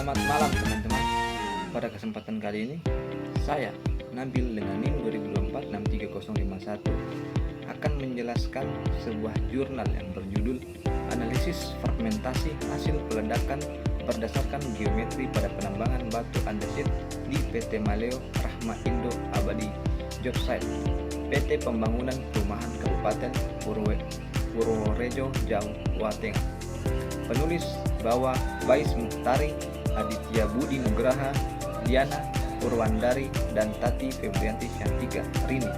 Selamat malam teman-teman. Pada kesempatan kali ini saya Nabil dengan NIM 2024 63051 akan menjelaskan sebuah jurnal yang berjudul Analisis Fragmentasi Hasil Peledakan Berdasarkan Geometri pada Penambangan Batu Andesit di PT Maleo Rahma Indo Abadi Job Site PT Pembangunan Perumahan Kabupaten Purworejo, Jawa Tengah. Penulis bahwa Bais Muhtari, Aditya Budi Nugraha, Diana Purwandari, dan Tati Febrianti Syantika Rini.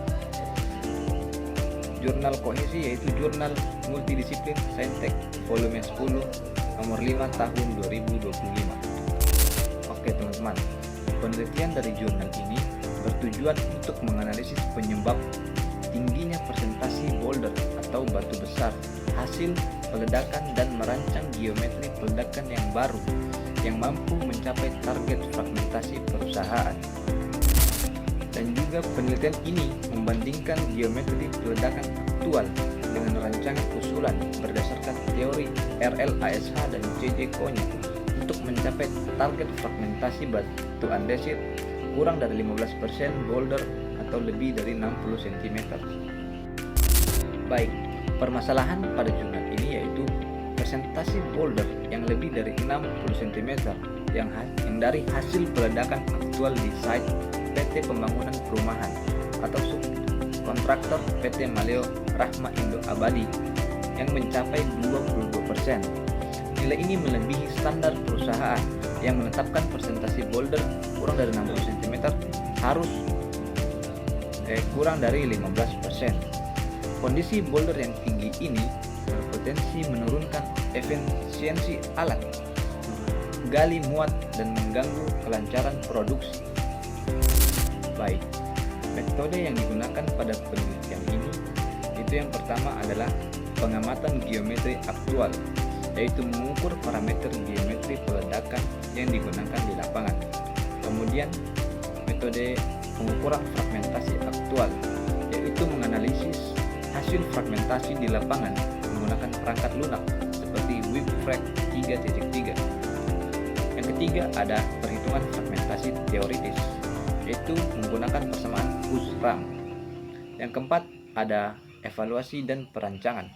Jurnal kohesi yaitu jurnal multidisiplin Saintek volume 10 nomor 5 tahun 2025. Oke teman-teman, penelitian dari jurnal ini bertujuan untuk menganalisis penyebab tingginya persentase boulder atau batu besar hasil peledakan dan merancang geometri peledakan yang baru yang mampu mencapai target fragmentasi perusahaan. Dan juga penelitian ini membandingkan geometri peledakan aktual dengan rancangan usulan berdasarkan teori RLASH dan C.J. Konya untuk mencapai target fragmentasi batu andesit kurang dari 15% boulder atau lebih dari 60 cm. Baik, permasalahan pada jurnal ini yaitu persentase boulder yang lebih dari 60 cm yang dari hasil peledakan aktual di site PT Pembangunan Perumahan atau subkontraktor PT Maleo Rahma Indo Abadi yang mencapai 22%. Nilai ini melebihi standar perusahaan yang menetapkan persentase boulder kurang dari 60 cm harus kurang dari 15%. Kondisi boulder yang tinggi ini berpotensi menurunkan efisiensi alat, gali muat, dan mengganggu kelancaran produksi. Baik, metode yang digunakan pada penelitian ini itu yang pertama adalah pengamatan geometri aktual, yaitu mengukur parameter geometri peledakan yang digunakan di lapangan. Kemudian metode pengukuran fragmentasi aktual, yaitu menganalisis hasil fragmentasi di lapangan menggunakan perangkat lunak seperti WIPFrag 3.3. Yang ketiga ada perhitungan fragmentasi teoritis, yaitu menggunakan persamaan Kusz-Ram. Yang keempat ada evaluasi dan perancangan,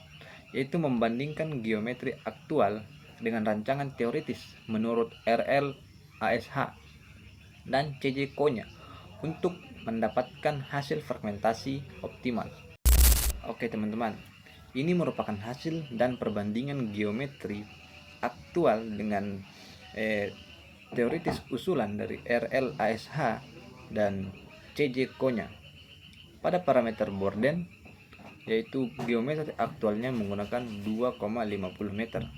yaitu membandingkan geometri aktual dengan rancangan teoritis menurut RLASH dan C.J. Konya untuk mendapatkan hasil fragmentasi optimal. Oke teman-teman, ini merupakan hasil dan perbandingan geometri aktual dengan teoritis usulan dari RLASH dan C.J. Konya. Pada parameter Borden, yaitu geometri aktualnya menggunakan 2,50 meter.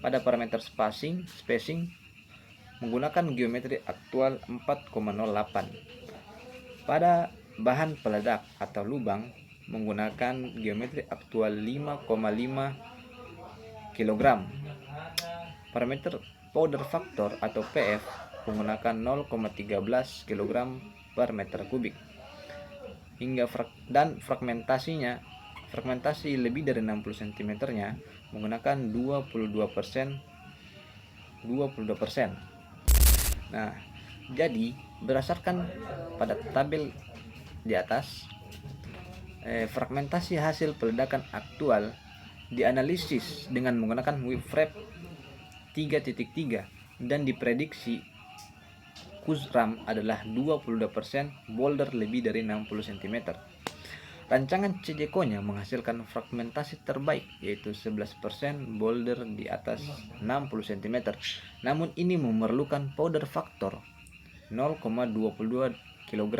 Pada parameter spacing menggunakan geometri aktual 4,08. Pada bahan peledak atau lubang menggunakan geometri aktual 5,5 kg. Parameter powder factor atau PF menggunakan 0,13 kg per meter kubik. Dan fragmentasi lebih dari 60 cm nya menggunakan 22%. Nah, jadi berdasarkan pada tabel di atas, fragmentasi hasil peledakan aktual dianalisis dengan menggunakan WIPFrag 3.3 dan diprediksi Kusz-Ram adalah 22% boulder lebih dari 60 cm. Rancangan C.J. Konya menghasilkan fragmentasi terbaik yaitu 11% boulder di atas 60 cm. Namun ini memerlukan powder factor 0,22 kg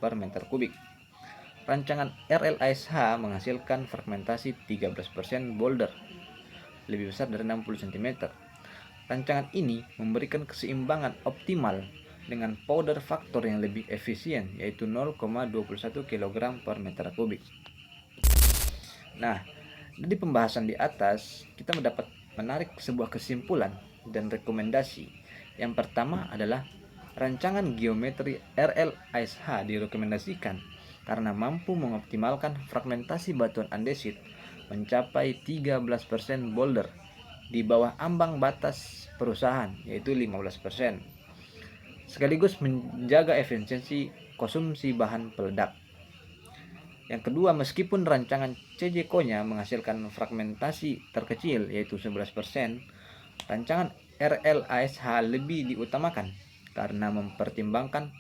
per meter kubik. Rancangan RLASH menghasilkan fragmentasi 13% boulder lebih besar dari 60 cm. Rancangan ini memberikan keseimbangan optimal dengan powder factor yang lebih efisien yaitu 0,21 kg per meter kubik. Nah, dari pembahasan di atas kita mendapat menarik sebuah kesimpulan dan rekomendasi. Yang pertama adalah rancangan geometri RLASH direkomendasikan karena mampu mengoptimalkan fragmentasi batuan andesit mencapai 13% boulder di bawah ambang batas perusahaan, yaitu 15%, sekaligus menjaga efisiensi konsumsi bahan peledak. Yang kedua, meskipun rancangan CJKO-nya menghasilkan fragmentasi terkecil, yaitu 11%, rancangan RLASH lebih diutamakan karena mempertimbangkan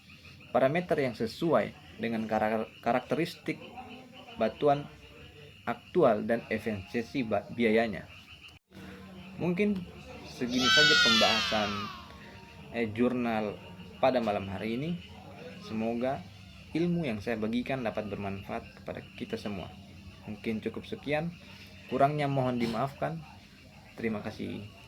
parameter yang sesuai dengan karakteristik batuan aktual dan efisiensi biayanya. Mungkin segini saja pembahasan jurnal pada malam hari ini. Semoga ilmu yang saya bagikan dapat bermanfaat kepada kita semua. Mungkin cukup sekian, kurangnya mohon dimaafkan. Terima kasih.